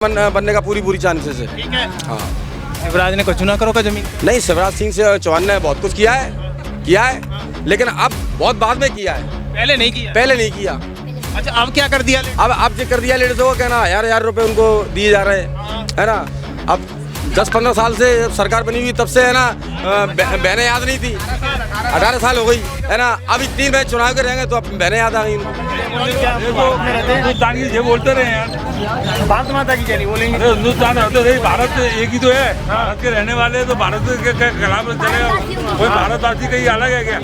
बनने का पूरी चांसेस है। ठीक है। हाँ, शिवराज ने कुछ ना करो का जमीन नहीं, शिवराज सिंह से चौहान ने बहुत कुछ किया है, लेकिन अब बहुत बाद में किया है, पहले नहीं किया। पहले नहीं किया। अच्छा, अब क्या कर दिया? अब जो कर दिया लेडीजों को, कहना हजार रुपए उनको दिए जा रहे हैं, है ना। अब 10-15 साल से सरकार बनी हुई, तब से है ना बहनें याद नहीं थी। 18 साल हो गई, है ना। अब इतनी में चुनाव के रहेंगे तो अब बहनें याद आ गई। हिंदुस्तान की ये बोलते रहे यार, भारत माता की क्या नहीं बोलेंगे? अरे हिंदुस्तान तो नहीं, भारत एक ही तो है। भारत के रहने वाले तो भारत के खिलाफ चलेगा, कोई भारतवासी कहीं अलग है क्या?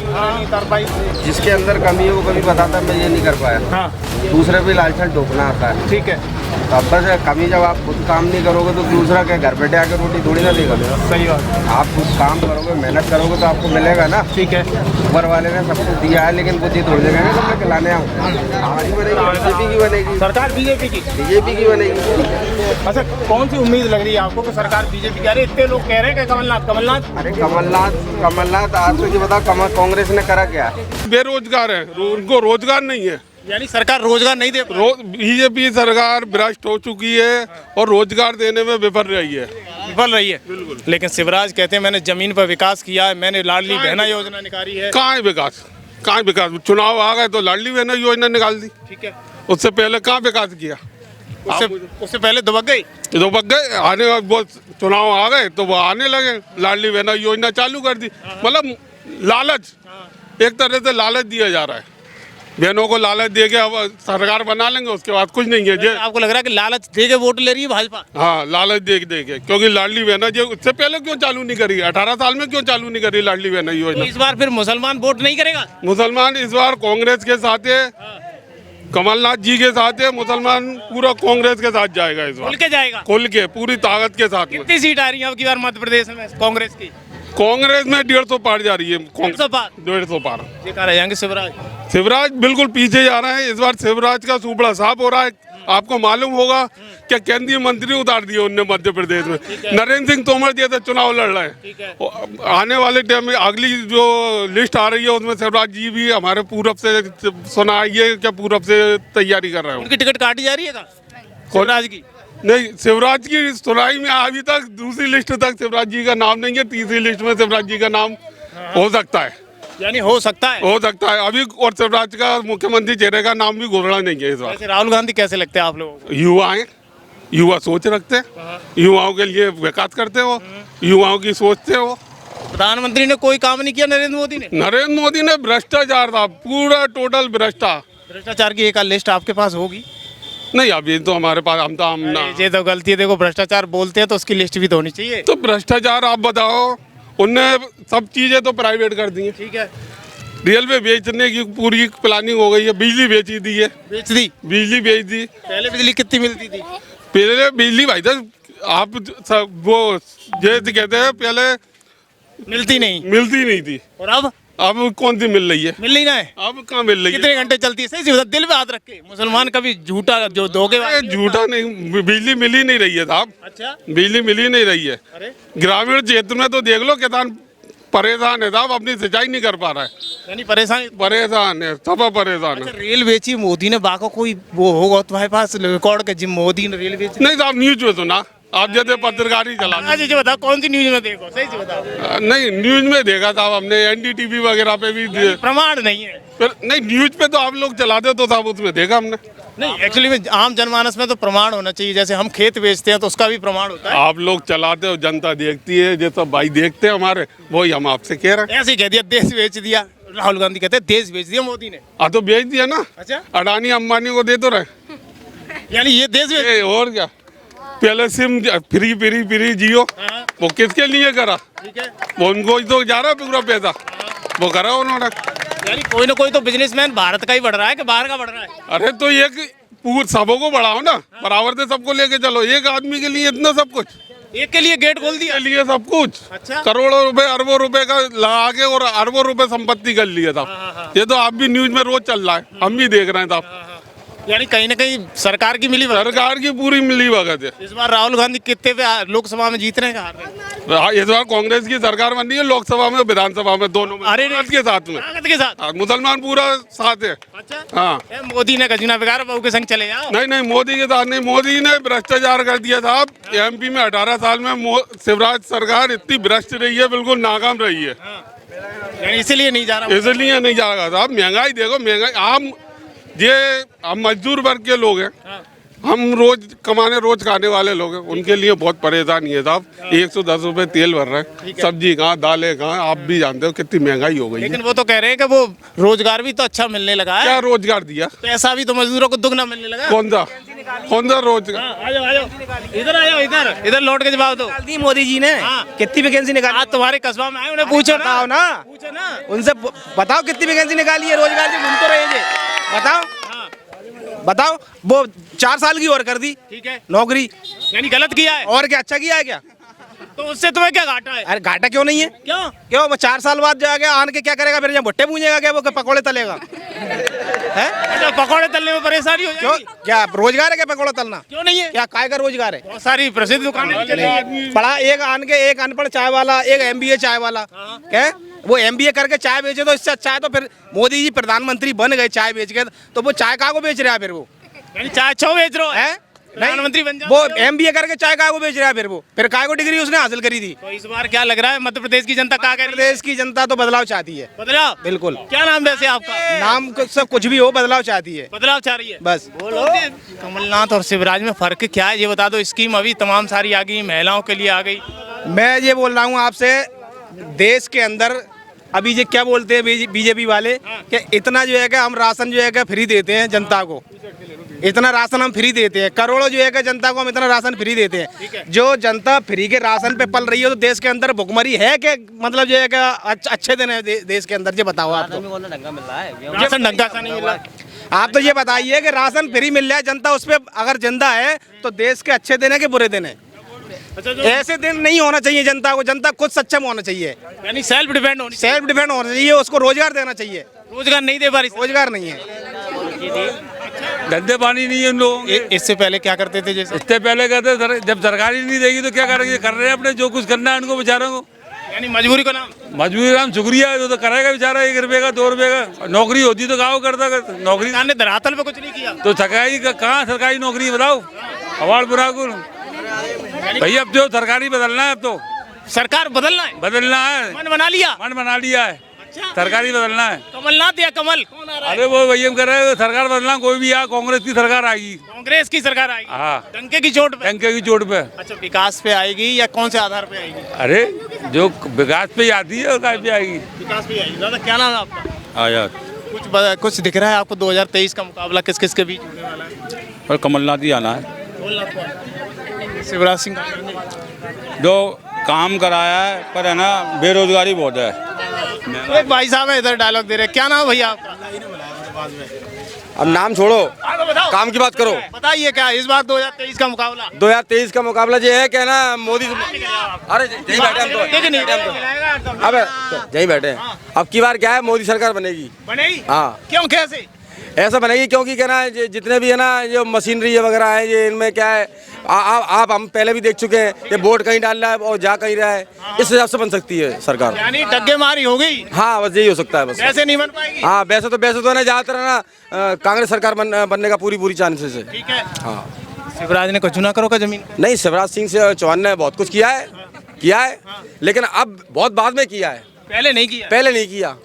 जिसके अंदर कमी है वो कभी बताता है मैं ये नहीं कर पाया। हाँ, दूसरे पे लालचन टोकना आता है। ठीक है। तो अब बस कमी, जब आप खुद काम नहीं करोगे तो दूसरा क्या घर बैठे आके रोटी थोड़ी ना देगा। सही बात। आप खुद काम करोगे, मेहनत करोगे तो आपको मिलेगा ना। ठीक है। ऊपर वाले ने सब कुछ दिया है, लेकिन बुद्धि थोड़ी देगा तो मैं खिलाने आऊँ। हमारी बनेगी, बीजेपी की बनेगी, सरकार बीजेपी की की बनेगी। अच्छा, कौन सी उम्मीद लग रही है आपको कि सरकार बीजेपी की? अरे इतने लोग कह रहे हैं कि कमलनाथ। अरे कमलनाथ आज तो ये बता, कांग्रेस ने करा क्या? बेरोजगार है, उनको रोजगार नहीं है। यानी सरकार रोजगार नहीं दे बीजेपी सरकार भ्रष्ट हो चुकी है और रोजगार देने में विफल रही है। विफल रही है। लेकिन शिवराज कहते हैं मैंने जमीन पर विकास किया है, मैंने लाडली बहना योजना निकाली है। कहाँ है विकास? चुनाव आ गए तो लाडली बहना योजना निकाल दी। ठीक है। उससे पहले कहाँ विकास किया? उससे पहले दुबक गई। तो बग गए, आने वो चुनाव आ गए तो वो आने लगे, लाडली बहना योजना चालू कर दी। मतलब लालच, एक तरह से लालच दिया जा रहा है। बहनों को लालच दे के अब सरकार बना लेंगे, उसके बाद कुछ नहीं है। आपको लग रहा है कि लालच दे के वोट ले रही है भाजपा? हाँ, लालच दे के, क्योंकि लाडली बहना जो उससे पहले क्यों चालू नहीं करी? 18 साल में क्यों चालू नहीं करी लाडली बहना तो योजना? इस बार फिर मुसलमान वोट नहीं करेगा? मुसलमान इस बार कांग्रेस के साथ है, कमलनाथ जी के साथ है। मुसलमान पूरा कांग्रेस के साथ जाएगा इस बार, खुल के जाएगा, खुल के पूरी ताकत के साथ में। कितनी सीट आ रही है अब की बार मध्य प्रदेश में कांग्रेस की? कांग्रेस में 150 पार जा रही है। 150 पार? 150 पार। ये कह रहे हैं शिवराज बिल्कुल पीछे जा रहे हैं। इस बार शिवराज का सुपड़ा साफ हो रहा है। आपको मालूम होगा कि केंद्रीय मंत्री उतार दिए उनने मध्य प्रदेश में। नरेंद्र सिंह तोमर जैसे चुनाव लड़ रहे हैं। आने वाले टाइम में अगली जो लिस्ट आ रही है उसमें शिवराज जी भी हमारे पूरब से सुना है कि पूरब से तैयारी कर रहे हैं। उनकी टिकट काटी जा रही है शिवराज की? नहीं, शिवराज की सुनाई में अभी तक दूसरी लिस्ट तक शिवराज जी का नाम नहीं है। तीसरी लिस्ट में शिवराज जी का नाम हो सकता है। यानी हो सकता है अभी। और शिवराज का मुख्यमंत्री चेहरे का नाम भी घोषणा नहीं है इस बार। राहुल गांधी कैसे लगते हैं आप लोगों को? युवा हैं, युवा सोच रखते हैं, युवाओं के लिए विकास करते हो, युवाओं की सोचते हो। प्रधानमंत्री ने कोई काम नहीं किया नरेंद्र मोदी ने भ्रष्टाचार था, पूरा टोटल भ्रष्टाचार की एक लिस्ट आपके पास होगी? नहीं, अभी तो हमारे पास ये तो गलती है। देखो, भ्रष्टाचार बोलते हैं तो उसकी लिस्ट भी तो होनी चाहिए। तो भ्रष्टाचार आप बताओ, उनने सब चीजें तो प्राइवेट कर दी है। ठीक है। रेलवे बेचने की पूरी प्लानिंग हो गई है। बिजली बेच दी है। बिजली बेच दी। पहले बिजली कितनी मिलती थी? पहले बिजली भाई साहब आप सब वो जैसे कहते हैं, पहले मिलती नहीं थी। और अब कौन सी मिल रही है? मिल नहीं ना है। अब कहाँ मिल रही है? कितने घंटे चलती है? सही से दिल पे हाथ रख के। मुसलमान कभी झूठा जो दोगे? झूठा नहीं, बिजली मिल ही नहीं रही है साहब। अच्छा, बिजली मिल ही नहीं रही है। अरे ग्रामीण क्षेत्र में तो देख लो, किसान परेशान है साहब, अपनी सिंचाई नहीं कर पा रहा है। यानी परेशान है, सब परेशान है। रेल बेची मोदी ने, बाको कोई वो होगा तुम्हारे पास रिकॉर्ड के जिम मोदी ने रेल बेची? नहीं साहब, न्यूज में सुना। आप जैसे पत्रकारी चला। अच्छा, बताओ कौन सी न्यूज में देखो, सही से बताओ। नहीं, न्यूज में देखा साहब हमने, NDTV वगैरह पे भी। प्रमाण नहीं है? नहीं, न्यूज पे तो आप लोग चलाते तो साहब उसमें देखा हमने। नहीं, एक्चुअली में आम जनमानस में तो प्रमाण होना चाहिए। जैसे हम खेत बेचते हैं तो उसका भी प्रमाण होता है। आप लोग चलाते हो, जनता देखती है, जो सब भाई देखते हैं हमारे, वही हम आपसे कह रहे हैं। ऐसे कह दिया देश बेच दिया। राहुल गांधी कहते हैं देश बेच दिया मोदी ने। तो बेच दिया ना। अच्छा, अडानी अंबानी को दे तो रहे। यानी ये देश बेच। और क्या, पहले सिम फ्री जियो, वो किसके लिए करा? ठीक है। वो उनको तो जा रहा है पूरा पैसा, वो करा उन्होंने। यानी कोई ना कोई तो बिजनेसमैन भारत का ही बढ़ रहा है कि बाहर का बढ़ रहा है? अरे तो एक सबों को बढ़ाओ ना, बराबर से सबको लेके चलो। एक आदमी के लिए इतना सब कुछ, एक के लिए गेट खोल दिया, लिए सब कुछ। अच्छा, करोड़ों रुपए अरबों रुपए का लगा के और अरबों रुपए संपत्ति कर लिया था। ये तो आप भी न्यूज में रोज चल रहा है, हम भी देख रहे हैं साहब। यानी कहीं ना कहीं सरकार की मिली भगत। सरकार की पूरी मिली भगत है। इस बार राहुल गांधी कितने पे लोकसभा में जीत रहे हैं, हार रहे हैं? हाँ, इस बार कांग्रेस की सरकार बन रही है, लोकसभा में विधानसभा में दोनों में। अरे कांग्रेस के साथ में, ताकत के साथ। हाँ, मुसलमान पूरा साथ है। अच्छा हाँ, ए, मोदी ने खजीना बिगाड़, बहू के संग चले जाओ। नहीं मोदी के साथ नहीं, मोदी ने भ्रष्टाचार कर दिया साहब। एमपी में 18 साल में शिवराज सरकार इतनी भ्रष्ट रही है, बिल्कुल नाकाम रही है। यानी इसीलिए नहीं जा रहा। इसलिए नहीं जा रहा साहब। महंगाई देखो, महंगाई हम मजदूर वर्ग के लोग हैं, हम रोज कमाने रोज खाने वाले लोग हैं, उनके लिए बहुत परेशानी है साहब। 110 रुपए तेल भर रहे हैं, सब्जी कहाँ, दालें कहाँ, आप भी जानते हो कितनी महंगाई हो गई है। लेकिन वो तो कह रहे हैं कि वो रोजगार भी तो अच्छा मिलने लगा है। क्या रोजगार दिया? पैसा भी तो मजदूरों को दुगना मिलने लगा। कौन सा रोजगार? आ जाओ इधर, आ जाओ इधर लौट के जवाब दो। दी मोदी जी ने कितनी वैकेंसी निकाली? आज तुम्हारे कस्बा में आए, उन्हें पूछो बताओ ना, पूछो ना। उनसे बताओ कितनी वैकेंसी निकाली है रोजगार की, घूम तो रहे थे। बताओ वो 4 साल की और कर दी ठीक है, नौकरी, यानी गलत किया है। और क्या अच्छा किया है क्या? तो उससे तुम्हें क्या घाटा है? अरे घाटा क्यों नहीं है? क्यों वो 4 साल बाद जाएगा आन के क्या करेगा फिर? भुट्टे पूजेगा क्या वो, कि पकौड़े तलेगा? है अच्छा, पकौड़े तलने में परेशानी हो क्यों? जाएगी। क्या रोजगार है क्या पकौड़ा तलना? क्यों नहीं है? क्या काय का रोजगार है? बहुत सारी प्रसिद्ध दुकानें भी चली हैं। पढ़ा एक आन के, एक अनपढ़ चाय वाला, एक MBA चाय वाला, क्या वो MBA करके चाय बेचे तो इससे अच्छा है। तो फिर मोदी जी प्रधानमंत्री बन गए चाय बेच के, तो वो चाय का को बेच रहा है फिर? वो यानी चाय छो बेच रहे हो है प्रधानमंत्री बन जाओ। वो MBA करके चाय का को बेच रहा है फिर काय को डिग्री उसने हासिल करी थी। तो इस बार क्या लग रहा है, मध्य प्रदेश की जनता क्या कह रही है? प्रदेश की जनता तो बदलाव चाहती है। बदलाव? बिल्कुल। क्या नाम वैसे आपका? नाम से कुछ भी हो, बदलाव चाहती है, बदलाव चाह रही है बस। बोलो। कमलनाथ और शिवराज में फर्क क्या है ये बता दो। स्कीम अभी तमाम सारी आ गई, महिलाओं के लिए आ गई। मैं ये बोल रहा हूँ आपसे, देश के अंदर अभी ये क्या बोलते हैं बीजेपी वाले कि इतना जो है कि हम राशन जो है कि फ्री देते हैं जनता को, इतना राशन हम फ्री देते हैं, करोड़ों जो है कि जनता को हम इतना राशन फ्री देते हैं। जो जनता फ्री के राशन पे पल रही है, तो देश के अंदर भुखमरी है कि मतलब जो है कि अच्छे दिन है देश के अंदर? ये बताओ आप। राशन ढंग का नहीं मिल रहा। आप तो ये बताइए कि राशन फ्री मिल रहा है, जनता उस पर अगर जिंदा है तो देश के अच्छे दिन है कि बुरे दिन है? अच्छा, ऐसे दिन नहीं होना चाहिए जनता को, जनता खुद सक्षम होना चाहिए, यानी सेल्फ डिपेंड होनी चाहिए। सेल्फ डिपेंड होना चाहिए, उसको रोजगार देना चाहिए। रोजगार नहीं दे पा रही, रोजगार नहीं है। गंदे पानी नहीं है उन लोगों के। इससे पहले क्या करते थे? जैसे इससे पहले कहते जब सरकार ही नहीं देगी तो क्या करेंगे? कर रहे हैं अपने जो कुछ करना है उनको बेचारों को। यानी मजबूरी का नाम, मजबूरी नाम शुक्रिया है, तो करेगा बेचारा। 1 रुपये का 2 रुपये का नौकरी होती तो गाँव करता। नौकरी सरकार ने धरातल पे कुछ नहीं किया तो सरकारी कहाँ सरकारी नौकरी बताओ? अवार्ड बुराकुल भैया, अब जो सरकारी बदलना है, अब तो सरकार बदलना है, मन बना लिया है। सरकारी बदलना है। कमलनाथ या कमल कौन आ रहा है? अरे वो भैया कह रहे हैं सरकार बदलना, कोई भी आ, कांग्रेस की सरकार आएगी। कांग्रेस की सरकार आएगी? हाँ, डंके की चोट पे। टंके की चोट पे। अच्छा, विकास पे आएगी या कौन से आधार पे आएगी? अरे जो विकास पे आती है और काय पे आएगी? विकास पे आएगी। दादा क्या नाम है आपका? आजाद। कुछ दिख रहा है आपको? 2023 का मुकाबला किस किस के बीच होने वाला है? और कमलनाथ ही आना है। शिवराज सिंह जो काम कराया है, पर है ना बेरोजगारी बहुत है। एक भाई साहब है इधर डायलॉग दे रहे हैं। क्या नाम है भैया आपका? अब नाम छोड़ो, बताओ, काम की बात करो। बताइए क्या इस बार 2023 का मुकाबला? 2023 का मुकाबला ये है क्या ना, मोदी। अरे यही बैठे हम तो, अब यही बैठे हैं। अब की बार क्या है, मोदी सरकार बनेगी। बनेगी? हाँ। क्यों, कैसे? ऐसा बनेगी क्योंकि क्या ना, जितने भी है ना जो मशीनरी वगैरह है, ये इनमें क्या है, आप हम पहले भी देख चुके हैं कि वोट कहीं डाल रहा है और जा कहीं रहा है। इस हिसाब से बन सकती है सरकार। यानी डग्गे मारी हो गई। हाँ, बस यही हो सकता है बस। वैसे नहीं बन पाएगी? हाँ, वैसे तो है ना, ज्यादातर है ना कांग्रेस सरकार बनने का पूरी चांसेस है। ठीक है। हाँ। शिवराज ने कुछ ना करो का जमीन? नहीं, शिवराज सिंह चौहान ने बहुत कुछ किया है, लेकिन अब बहुत बाद में किया है, पहले नहीं किया। पहले नहीं किया।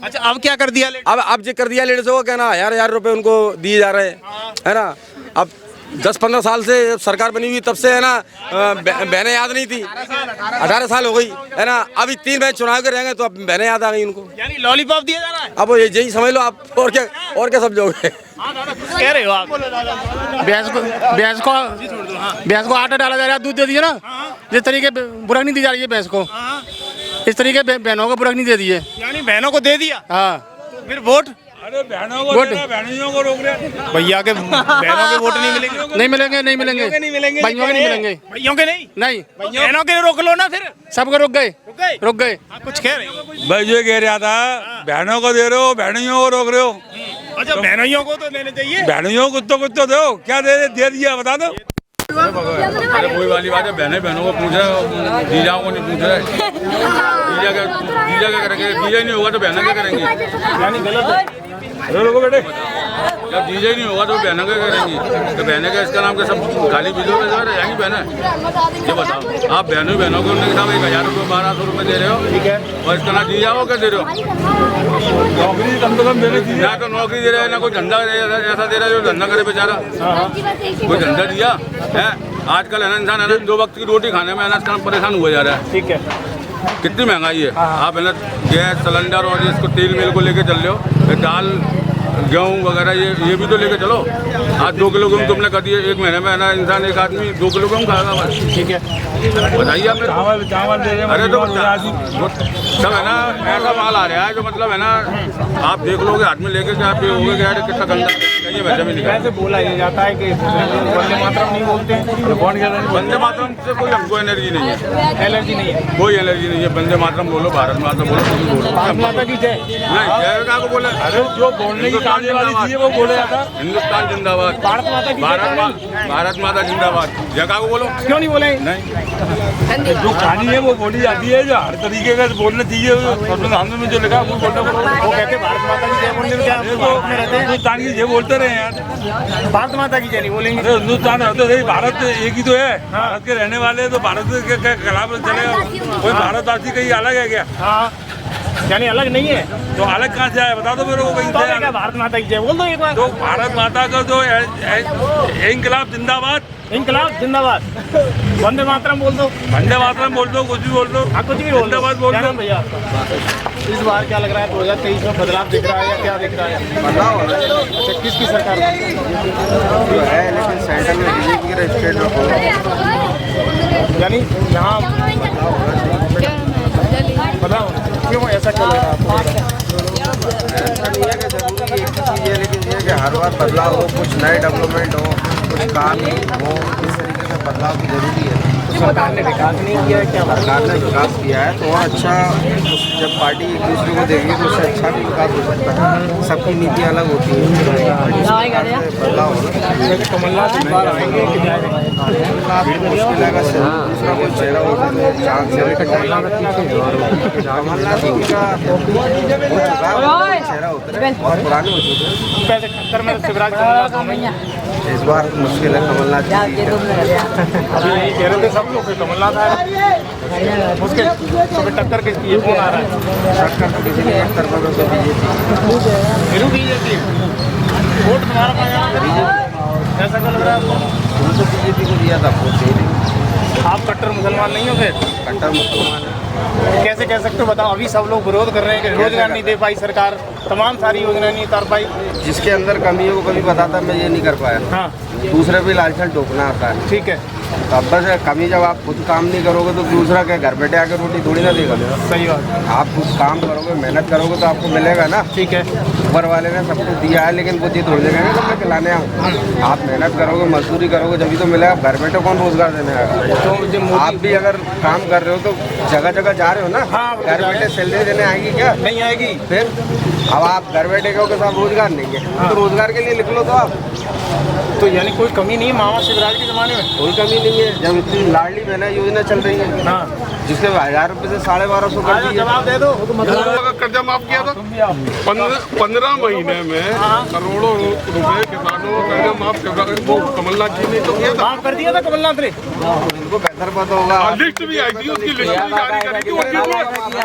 अच्छा, अब क्या कर दिया? अब जो कर दिया लेडीजों को, क्या ना, 1000 रुपए उनको दिए जा रहे हैं, है ना। अब 10-15 साल से सरकार बनी हुई, तब से है ना बहनें याद नहीं थी। 18 साल हो गई, है ना। अभी 3 महीने चुनाव के रहेंगे तो अब बहनें याद आ गई उनको। यानी लॉलीपॉप दिया जा रहा है? अब यही समझ लो आप, और क्या समझोगे? कह रहे हो आप? भैंस को आटा डाला जा रहा है, दूध दे दिया ना, जिस तरीके बुराक नहीं दी जा रही है भैंस को, इस तरीके बहनों को बुराक नहीं दे दी है। यानी बहनों को दे दिया? हाँ। फिर वोट? अरे बहनों को दे रहा, बहनियों को रोक रहे। भैया के बहनों के वोट नहीं मिलेंगे? नहीं मिलेंगे, नहीं मिलेंगे, भाइयों के नहीं मिलेंगे। भैयों के नहीं? नहीं, बहनों के रोक लो ना फिर। सबको रुक गए। हाँ, कुछ कह रहे हो? भाई जो कह रहा था, बहनों को दे रहे हो, बहनियों को रोक रहे हो। अच्छा बहनोइयों को तो देने चाहिए। बहनों को कुछ तो दो, क्या दे दिया बता दो। अरे कोई वाली बात है, बहनों को पूछ रहे, जीजाओं को नहीं पूछ रहे। जीजा क्या करेंगे? जीजा नहीं होगा तो बहना क्या करेंगे? यानी गलत है। लोगों बेटे जब जीजा ही नहीं होगा तो बहना क्या करेंगी? तो बहने का इसका नाम क्या सब खाली बिजली में रहेंगी बहना? ये बताओ, आप बहनों को उनके साथ 1000 रुपये 1200 रुपये दे रहे हो, ठीक है, और इसका नाम जीजा हो क्या दे रहे हो? नौकरी कम से कम देने चाहिए। ना तो नौकरी दे रहे हैं, ना कोई धंधा ऐसा दे रहा है जो धंधा करे बेचारा। कोई धंधा दिया है? आजकल है ना इंसान है ना 2 वक्त की रोटी खाने में है ना परेशान हुआ जा रहा है। ठीक है, कितनी महंगाई है। आप है ना गैस सिलेंडर और इसको तेल मिल को लेके चल रहे हो, दाल गेहूँ वगैरह ये भी तो लेके चलो। आज 2 किलो गेहूँ तुमने कर दिए, 1 महीने में है ना इंसान एक आदमी 2 किलो गेहूँ खाएगा बस। ठीक है, बताइए आपने। चावल दे रहे हैं। अरे तो सब है ना ऐसा माल आ रहा है जो मतलब है ना आप देख लोगे हाथ में लेके क्या पे होगे क्या कितना गंदा कहीं वैसे भी निकला। ऐसे बोला ये जाता है कि वंदे मातरम नहीं बोलते हैं। कौन कह रहे हैं? वंदे मातरम से कोई हमको एनर्जी नहीं है, एलर्जी नहीं है। कोई एनर्जी नहीं है। वंदे मातरम बोलो, भारत माता बोलो, कुछ भी बोलो। भारत माता की जय। नहीं जय का को बोले, अरे जो बोलने की कानून वाली चीज है वो बोले जाता। हिंदुस्तान जिंदाबाद, भारत माता की भारत माता जिंदाबाद। जय का को बोलो। क्यों नहीं बोले? नहीं जो कहानी है वो बोली जाती है, जो हर तरीके का बोलना चाहिए। संविधान में जो लिखा है वो बोलना। वो कहते हैं भारत माता की जय बोलने में क्या भारत में रहते हैं? हिंदुस्तान की जय बोलते रहे यार। भारत माता की जय नहीं बोलेंगे। अरे हिंदुस्तान है तो सही, भारत एक ही तो है। भारत के रहने वाले हैं तो भारत के खिलाफ चलेगा। कोई भारतवासी कहीं अलग है क्या? हाँ, यानी अलग नहीं है। तो अलग कहाँ से आया बता दो मेरे को कहीं तो से। क्या भारत माता की जय बोल दो एक बार। तो भारत माता का जो इंकलाब जिंदाबाद, इनकलाब जिंदाबाद, वंदे मातरम बोल दो, वंदे मातरम बोल दो, कुछ भी बोल दो। हाँ कुछ भी बोल दो। जिंदाबाद बोल क्या दो। नाम भैया आपका? इस बार क्या लग रहा है 2023 में बदलाव दिख रहा है या क्या दिख रहा है? बदलाव हो रहा है अच्छा, किसकी सरकार जो है, लेकिन सेंटर में बीजेपी के स्टेट में यानी यहाँ बदलाव क्यों ऐसा क्यों लग रहा है आपको? ऐसा नहीं है कि जरूरी एक ही चीज़ है, लेकिन ये है कि हर बार बदलाव हो, कुछ नए डेवलपमेंट हो, कुछ काम हो, इस तरीके से बदलाव की जरूरी है। सरकार ने विकास नहीं किया है क्या? सरकार ने विकास किया है तो और अच्छा, जब पार्टी एक दूसरे को देगी तो उससे अच्छा भी विकास हो सकता है। सबकी नीति अलग होती है, बदलाव हो रहा है। जैसे कमलनाथ इस बार आएंगे कि जाएंगे? मुश्किल है, दूसरा कोई चेहरा होता है, चांस है। कमलनाथ जी का हो चुका है, चेहरा होता है, बहुत पुराने हो चुके हैं। कैसे टक्कर में शिवराज कमलनाथ होंगे? इस बार मुश्किल है, कमलनाथ जी अभी यही कह रहे थे सब लोग कि कमलनाथ आए उसके तो फिर टक्कर किसकी है? कौन आ रहा है? टक्कर तो किसी ने एक तरफा में तो बीजेपी। फिर बीजेपी वोट तुम्हारा पाया ऐसा क्यों लग रहा है आपको? हम तो बीजेपी को दिया था, वोट दे देंगे। आप कट्टर मुसलमान नहीं हो फिर? कट्टर मुसलमान है। कैसे कह सकते हो बताओ? अभी सब लोग विरोध कर रहे हैं कि रोजगार नहीं दे पाई सरकार, तमाम सारी योजनाएं नहीं उतार पाई। जिसके अंदर कमी है वो कभी बताता मैं ये नहीं कर पाया। हाँ दूसरे पे लालचन टोकना आता है। ठीक है, तो अब बस कमी, जब आप खुद काम नहीं करोगे तो दूसरा क्या घर बैठे आके रोटी थोड़ी ना देगा। सही बात। आप खुद काम करोगे, मेहनत करोगे तो आपको मिलेगा ना। ठीक है, ऊपर वाले ने सब कुछ दिया है, लेकिन वो चीज़ थोड़ी देगा तो मैं खिलाने आऊँ। आप मेहनत करोगे, मजदूरी करोगे जब तो मिलेगा। घर बैठे कौन रोजगार देने आएगा? तो आप भी अगर काम कर रहे हो तो जगह जगह जा रहे हो ना। हाँ, घर बैठे सैलरी देने आएगी क्या? नहीं आएगी। फिर अब आप घर बैठे कहो कि साहब रोजगार नहीं है, तो रोजगार के लिए लिख लो तो आप। तो यानी कोई कमी नहीं है मामा शिवराज के ज़माने में? कोई कमी नहीं है। जब इतनी लाडली बहना योजना चल रही है, हाँ, जिसके 1000 रुपये से 1250 कर दी है। जवाब दे दो। का कर्जा माफ किया था 15 महीने में, करोड़ों रुपए किसानों का कर्जा माफ कर रहा है। वो कमलनाथ जी ने तो किया था। माफ कर दिया था कमलनाथ ने। इनको बेहतर पता होगा। लिस्ट भी आई थी, उसकी लिस्ट भी जारी करी थी।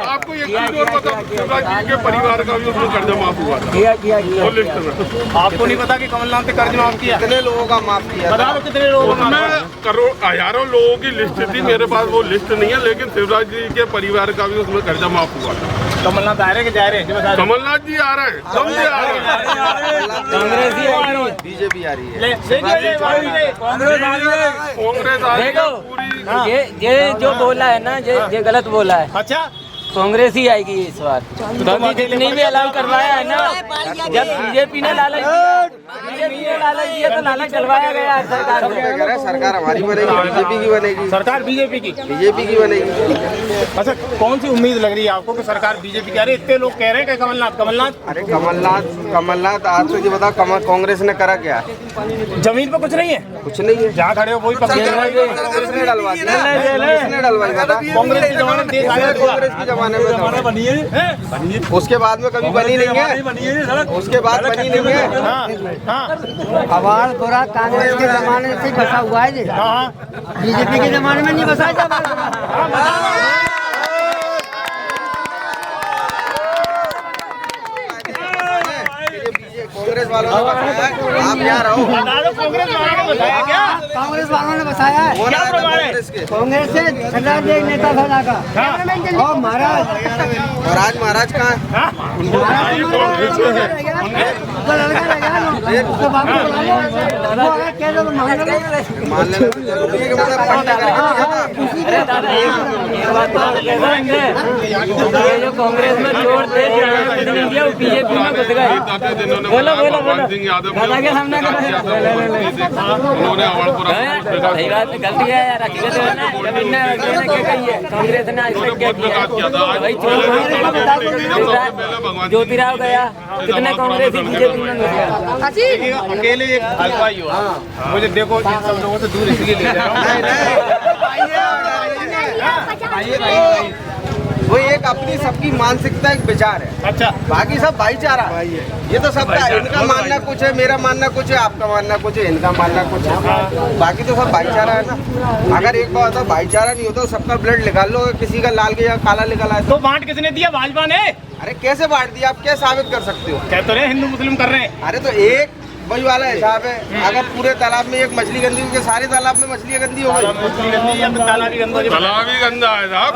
आपको एक चीज और पता, शिवराज जी के परिवार का भी उसमें कर्जा माफ हुआ था वो लिस्ट में। आपको नहीं पता कि कमलनाथ ने कर्ज माफ किया? कितने लोगों का माफ किया था? बता दो कितने लोगों को माफ? उसमें हजारों लोगों की लिस्ट थी, मेरे पास वो लिस्ट नहीं है, लेकिन शिवराज जी के परिवार का भी उसमें कर्जा माफ हुआ था। कमलनाथ आ रहे कि जा रहे हैं? कमलनाथ जी आ रहे हैं, सब जी आ रहे हैं। कांग्रेस ही आ रही है। बीजेपी आ रही है। कांग्रेस आ रही है पूरी। ये जो बोला है ना, ये गलत बोला है। अच्छा, कांग्रेस ही आएगी इस बार, क्योंकि जितनी भी अलाउ करवाया है ना, जब बीजेपी ने लालच दिया तो लालच डलवाया गया है सरकार सब क्या कह रहा है, सरकार हमारी बनेगी, बीजेपी की बनेगी, सरकार बीजेपी की बनेगी। अच्छा, कौन सी उम्मीद लग रही है आपको कि सरकार बीजेपी की? अरे इतने लोग कह रहे हैं कि कमलनाथ। अरे कमलनाथ आज तो ये बताओ कांग्रेस ने करा क्या है? जमीन पे कुछ नहीं है, कुछ नहीं है। जहाँ खड़े हो वही कांग्रेस ने डलवा दिया, कांग्रेस के जमाने में देश आया था। कांग्रेस के जमाने में तो उसके बाद में कभी बनी नहीं है, उसके बाद बनी नहीं है। हवाल पूरा कांग्रेस के जमाने से बसा हुआ है, बीजेपी के जमाने में नहीं बसा है। कांग्रेस वालों ने बताया, आप यहाँ रहो। कांग्रेस वालों ने बताया क्या? कांग्रेस वालों ने बताया है, क्या प्रमाण है? कांग्रेस से सरदार जी नेता था और महाराज, और आज महाराज कहाँ है? मान लेना तो जरूरी है कि मतलब पट्टा ये जो कांग्रेस में जोड़ दे इंडिया बीजेपी में घुस गए। बोलो दादा के सामने सही बात है, गलती है यार, हकीकत है ना, जब इनने क्या कही है कांग्रेस ने आज तक क्या किया? भाई ज्योतिराव गया, कितने कांग्रेस बीजेपी में घुस गया। अकेले एक हलवाई हो, मुझे देखो इन सब लोगों से दूर इसलिए ले जा रहा हूँ। वो एक अपनी सबकी मानसिकता एक विचार है। अच्छा, बाकी सब भाईचारा है। ये तो सबका, इनका मानना कुछ है, मेरा मानना कुछ है, आपका मानना कुछ है, इनका मानना कुछ है, बाकी तो सब भाईचारा है ना। अगर एक बात होता भाईचारा नहीं होता, सबका ब्लड निकाल लो, किसी का लाल के या काला निकल आए तो बांट किसने दिया? भाजपा ने। अरे कैसे बांट दिया? आप क्या साबित कर सकते हो? कहते तो रहे हिंदू मुस्लिम कर रहे हैं। अरे तो एक वही वाला हिसाब है, अगर पूरे तालाब में एक मछली गंदी होगी, सारे तालाब में मछलियाँ गंदी हो गई। तालाब ही गंदा है साहब।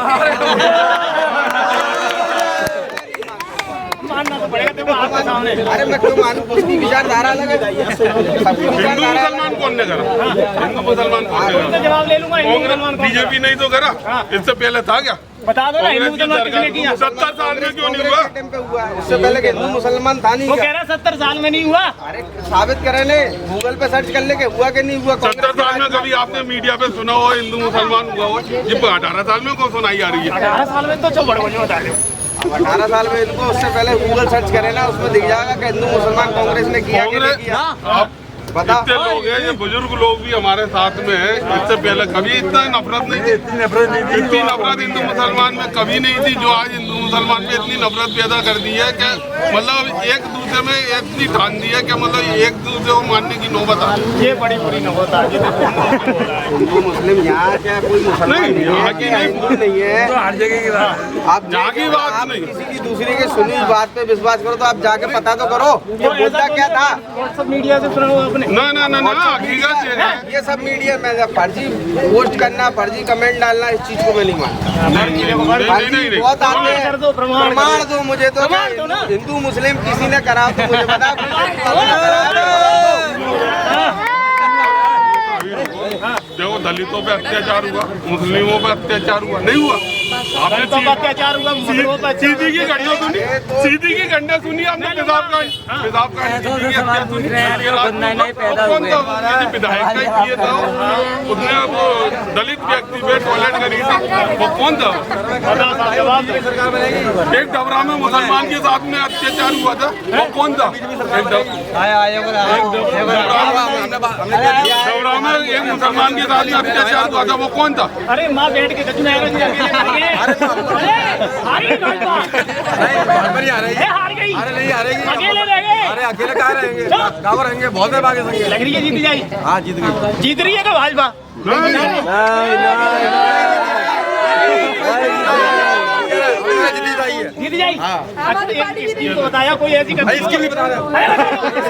मानना तो पड़ेगा देखो आपके सामने। अरे मैं क्यों मानूं? उसकी विचारधारा अलग है, सबकी विचारधारा अलग है। कौन ने करा? हिंदू मुसलमान कौन ने करा? जवाब ले लूंगा। कांग्रेस बीजेपी नहीं तो करा, इससे पहले था क्या? बता दो ना, हिंदू मुसलमान किसने किया? 70 साल में क्यों नहीं हुआ? उससे पहले के हिंदू मुसलमान था नहीं वो क्या? कह रहा 70 साल में नहीं हुआ। अरे साबित करे ने, गूगल पे सर्च कर ले के हुआ कि नहीं हुआ। 70 साल में कभी आपने मीडिया पे सुना हो हिंदू मुसलमान हुआ हो? ये 18 साल में कौन सुनाई आ रही है? 18 साल में तो बड़े बड़े बता रहे हो। 18 साल में इनको, उससे पहले गूगल सर्च करे ना, उसमें दिख जाएगा कि हिंदू मुसलमान कांग्रेस ने किया कि नहीं किया। बताओ। इतने लोग हैं, ये बुजुर्ग लोग भी हमारे साथ में हैं। इससे पहले कभी इतना नफरत नहीं थी, इतनी नफरत हिंदू मुसलमान में कभी नहीं थी जो आज हिंदू मुसलमान में इतनी नफरत पैदा कर दी है कि मतलब एक दूसरे में इतनी ठान दी है कि मतलब एक दूसरे को मानने की नौबत आ गई। ये बड़ी बुरी नौबत आ गई। हिंदू मुस्लिम यहाँ क्या कोई मुसलमान नहीं, यहाँ की नहीं। हिंदू नहीं है, हर जगह की बात। आप यहाँ की बात आप नहीं। किसी की दूसरे के सुनी हुई बात पे विश्वास करो तो आप जाके पता तो करो ये मुद्दा क्या था। सब मीडिया से सुना हुआ आपने? ना हकीकत ये है। ये सब मीडिया में फर्जी पोस्ट करना, फर्जी कमेंट डालना, इस चीज को मैं नहीं मानता। नहीं। बहुत आते हैं, कर दो, प्रमाण दो मुझे तो हिंदू मुस्लिम किसी ने करा तो मुझे बता। देखो दलितों पे अत्याचार हुआ, मुस्लिमों पे अत्याचार हुआ, नहीं हुआ? आपने अत्याचार हुआ, सीधी की घटना सुनी, सीधी की घटना सुनी आपने? पेशाब का विधायक का किए था, उसने वो दलित व्यक्ति पे टॉयलेट करी थी, वो कौन था? एक डबरा में मुसलमान के साथ में अत्याचार हुआ था, वो कौन था? डबरा में एक मुसलमान के साथ में अत्याचार हुआ था, वो कौन था? अरे माँ बैठ के हार गई। अरे नहीं हारेगी, अकेले रह गए। अरे अकेले कहाँ रहेंगे, कहाँ रहेंगे, बहुत देर बाकी संगे। लग रही है जीत जाएगी। हाँ जीत गई। जीत रही है क्या भाजपा? जीत जाएगी। अच्छा, एक स्कीम तो बताया कोई ऐसी? इसकी भी बता रहे